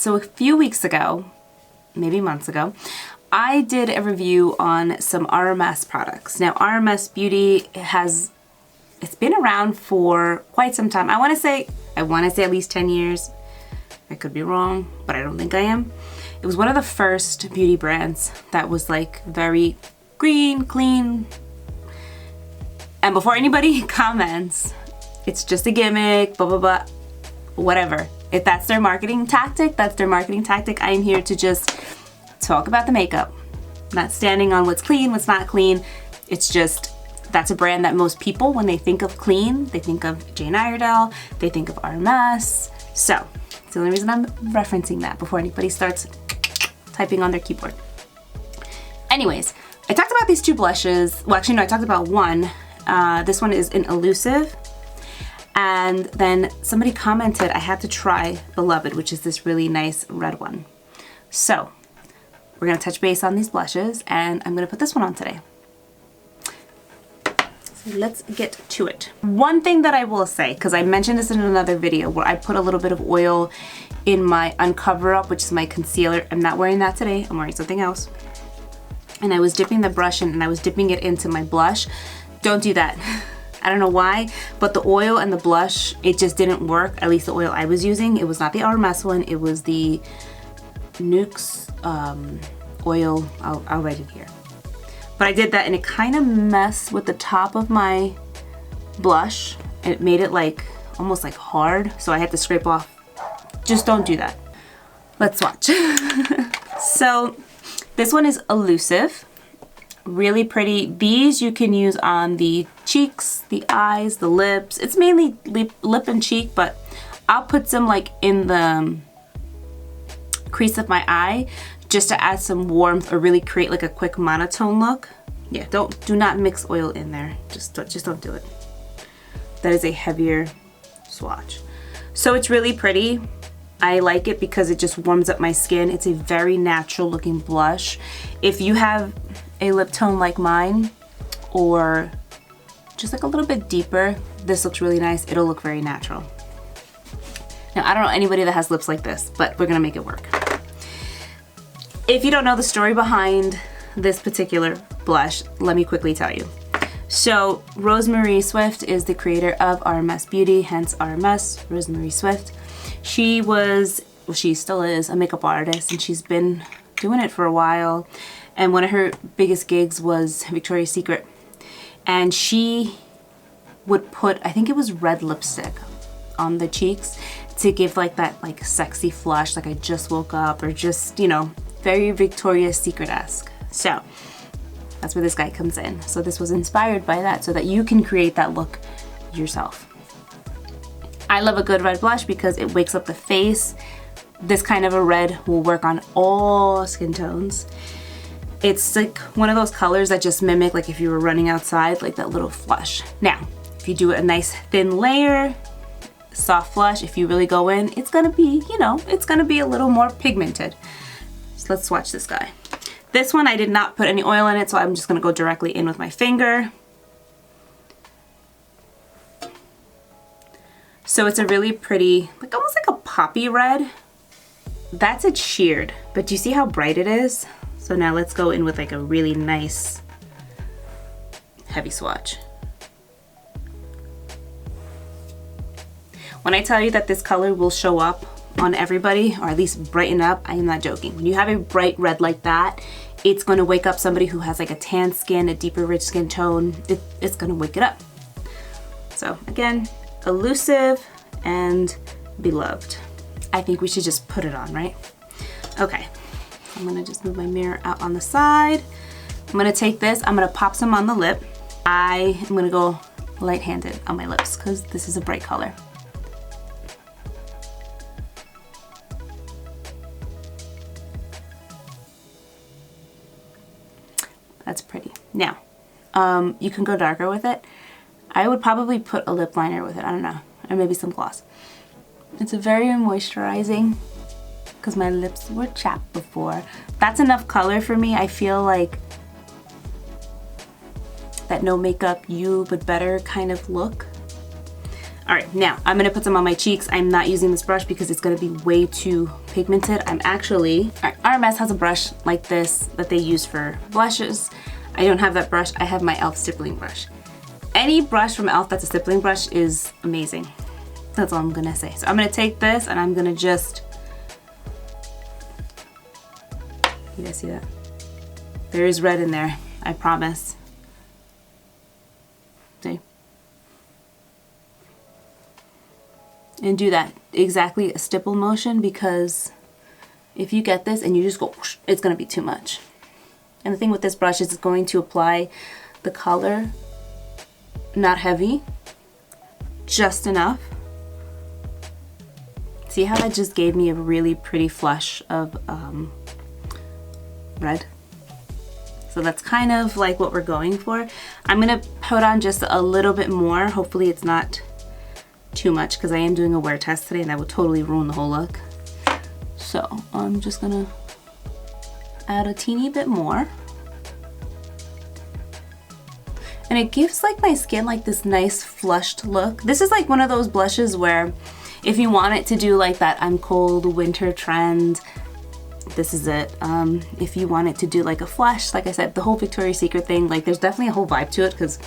So a few weeks ago, maybe months ago, I did a review on some RMS products. Now RMS Beauty it's been around for quite some time. I want to say at least 10 years. I could be wrong, but I don't think I am. It was one of the first beauty brands that was like very green, clean. And before anybody comments, it's just a gimmick, blah, blah, blah, whatever. If that's their marketing tactic, that's their marketing tactic. I am here to just talk about the makeup. Not standing on what's clean, what's not clean. It's just, that's a brand that most people, when they think of clean, they think of Jane Iredale, they think of RMS. So, it's the only reason I'm referencing that before anybody starts typing on their keyboard. Anyways, I talked about these two blushes. Well, actually, no, I talked about one. This one is in Illusive. And then somebody commented I had to try Beloved, which is this really nice red one. So, we're gonna touch base on these blushes, and I'm gonna put this one on today. Let's get to it. One thing that I will say, because I mentioned this in another video where I put a little bit of oil in my Uncover Up, which is my concealer. I'm not wearing that today, I'm wearing something else. And I was dipping the brush in and I was dipping it into my blush. Don't do that. I don't know why, but the oil and the blush, it just didn't work. At least the oil I was using. It was not the RMS one, it was the Nuxe oil. I'll write it here. But I did that and it kind of messed with the top of my blush. And it made it like, almost like hard. So I had to scrape off. Just don't do that. Let's swatch. So this one is Illusive. Really pretty. These you can use on the cheeks, the eyes, the lips. It's mainly lip and cheek, but I'll put some like in the crease of my eye just to add some warmth or really create like a quick monotone look. Yeah, do not mix oil in there. Just don't do it. That is a heavier swatch. So it's really pretty. I like it because it just warms up my skin. It's a very natural looking blush. If you have a lip tone like mine, or just like a little bit deeper, this looks really nice. It'll look very natural. Now, I don't know anybody that has lips like this, but we're gonna make it work. If you don't know the story behind this particular blush, let me quickly tell you. So, Rosemary Swift is the creator of RMS Beauty, hence RMS, Rosemary Swift. She still is a makeup artist, and she's been doing it for a while. And one of her biggest gigs was Victoria's Secret. And she would put, I think it was red lipstick on the cheeks to give like that like sexy flush, like I just woke up, or just, you know, very Victoria's Secret-esque. So that's where this guy comes in. So this was inspired by that so that you can create that look yourself. I love a good red blush because it wakes up the face. This kind of a red will work on all skin tones. It's like one of those colors that just mimic like if you were running outside, like that little flush. Now, if you do a nice thin layer, soft flush, if you really go in, it's gonna be, you know, it's gonna be a little more pigmented. So let's swatch this guy. This one I did not put any oil in it, so I'm just gonna go directly in with my finger. So it's a really pretty, like almost like a poppy red. That's a sheared, but do you see how bright it is? So now let's go in with like a really nice heavy swatch. When I tell you that this color will show up on everybody, or at least brighten up, I am not joking. When you have a bright red like that, it's going to wake up somebody who has like a tan skin, a deeper rich skin tone. It's going to wake it up. So again, Illusive and Beloved. I think we should just put it on, right? Okay, I'm gonna just move my mirror out on the side. I'm gonna take this, I'm gonna pop some on the lip. I am gonna go light-handed on my lips because this is a bright color. That's pretty. Now, you can go darker with it. I would probably put a lip liner with it, I don't know, or maybe some gloss. It's a very moisturizing because my lips were chapped before. That's enough color for me. I feel like that no makeup you but better kind of look. All right, now I'm gonna put some on my cheeks. I'm not using this brush because it's gonna be way too pigmented. All right, RMS has a brush like this that they use for blushes. I don't have that brush. I have my e.l.f. stippling brush. Any brush from e.l.f. that's a stippling brush is amazing. That's all I'm gonna say. So I'm gonna take this and I'm gonna just, you guys see that? There is red in there, I promise. See? And do that exactly a stipple motion, because if you get this and you just go whoosh, it's gonna be too much. And the thing with this brush is it's going to apply the color, not heavy, just enough. See how that just gave me a really pretty flush of red? So that's kind of like what we're going for. I'm gonna put on just a little bit more. Hopefully it's not too much, because I am doing a wear test today and that would totally ruin the whole look. So I'm just gonna add a teeny bit more. And it gives like my skin like this nice flushed look. This is like one of those blushes where if you want it to do like that I'm cold winter trend, this is it. If you want it to do like a flush, like I said, the whole Victoria's Secret thing, like there's definitely a whole vibe to it because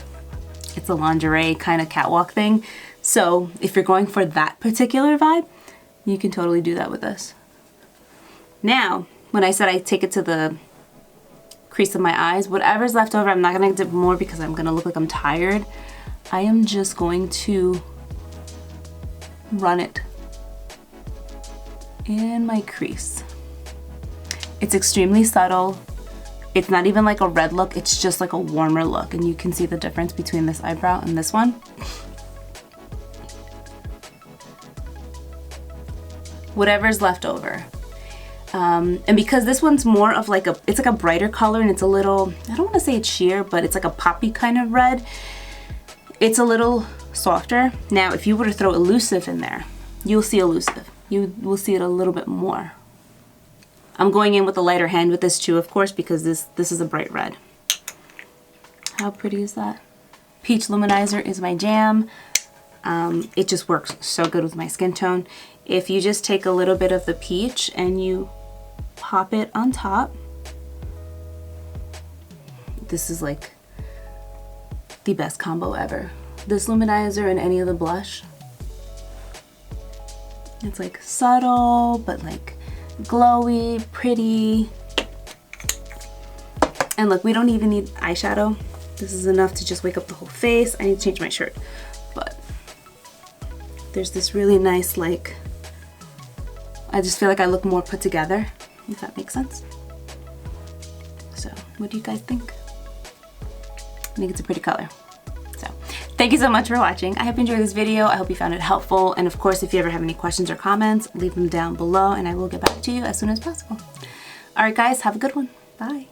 it's a lingerie kind of catwalk thing. So if you're going for that particular vibe, you can totally do that with this. Now, when I said I take it to the crease of my eyes, whatever's left over, I'm not gonna dip more because I'm gonna look like I'm tired. I am just going to run it in my crease. It's extremely subtle. It's not even like a red look, it's just like a warmer look, and you can see the difference between this eyebrow and this one. Whatever's left over. And because this one's more of like it's like a brighter color, and it's a little, I don't want to say it's sheer, but it's like a poppy kind of red. It's a little softer. Now, if you were to throw Illusive in there, you'll see Illusive. You will see it a little bit more. I'm going in with a lighter hand with this too, of course, because this is a bright red. How pretty is that? Peach Luminizer is my jam. It just works so good with my skin tone. If you just take a little bit of the peach and you pop it on top, this is like the best combo ever. This Luminizer and any of the blush. It's like subtle, but like glowy, pretty. And look, we don't even need eyeshadow. This is enough to just wake up the whole face. I need to change my shirt, but there's this really nice, like, I just feel like I look more put together, if that makes sense. So, what do you guys think? I think it's a pretty color. So, thank you so much for watching. I hope you enjoyed this video. I hope you found it helpful. And of course, if you ever have any questions or comments, leave them down below and I will get back to you as soon as possible. All right, guys, have a good one. Bye.